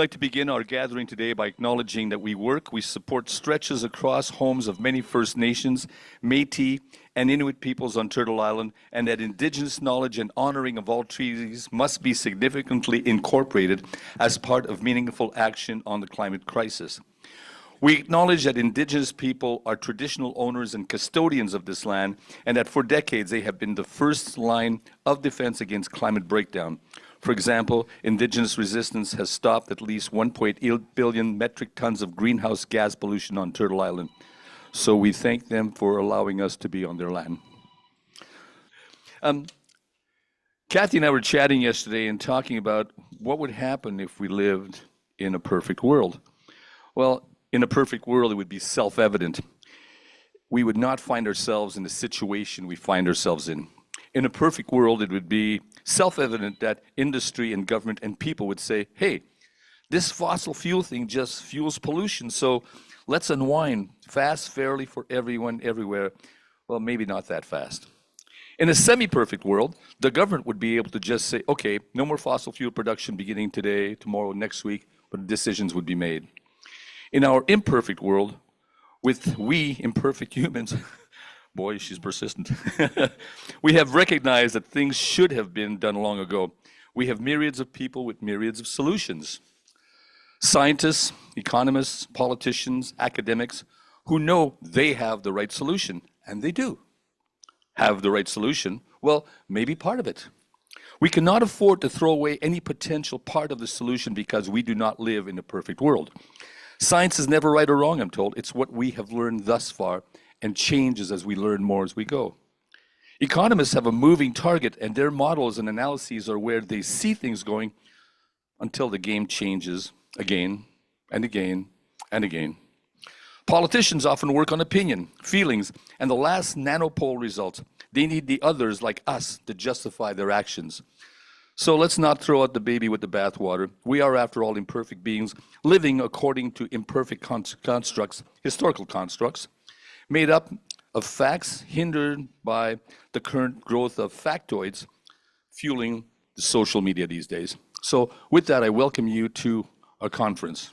I'd like to begin our gathering today by acknowledging that we support stretches across homes of many First Nations, Métis, and Inuit peoples on Turtle Island, and that Indigenous knowledge and honoring of all treaties must be significantly incorporated as part of meaningful action on the climate crisis. We acknowledge that Indigenous people are traditional owners and custodians of this land, and that for decades they have been the first line of defense against climate breakdown. For example, Indigenous resistance has stopped at least 1.8 billion metric tons of greenhouse gas pollution on Turtle Island. So we thank them for allowing us to be on their land. Kathy and I were chatting yesterday and talking about what would happen if we lived in a perfect world. Well, in a perfect world, it would be self-evident. We would not find ourselves in the situation we find ourselves in. In a perfect world, it would be self-evident that industry and government and people would say, hey, this fossil fuel thing just fuels pollution, so let's unwind fast, fairly for everyone, everywhere. Well, maybe not that fast. In a semi-perfect world, the government would be able to just say, okay, no more fossil fuel production beginning today, tomorrow, next week, but decisions would be made. In our imperfect world, with we imperfect humans, boy, she's persistent. We have recognized that things should have been done long ago. We have myriads of people with myriads of solutions. Scientists, economists, politicians, academics who know they have the right solution, and they do have the right solution. Well, maybe part of it. We cannot afford to throw away any potential part of the solution because we do not live in a perfect world. Science is never right or wrong, I'm told. It's what we have learned thus far and changes as we learn more as we go. Economists have a moving target, and their models and analyses are where they see things going until the game changes again and again and again. Politicians often work on opinion, feelings, and the last nanopole results. They need the others like us to justify their actions. So let's not throw out the baby with the bathwater. We are, after all, imperfect beings living according to imperfect constructs, historical constructs, made up of facts hindered by the current growth of factoids fueling the social media these days. So with that, I welcome you to our conference.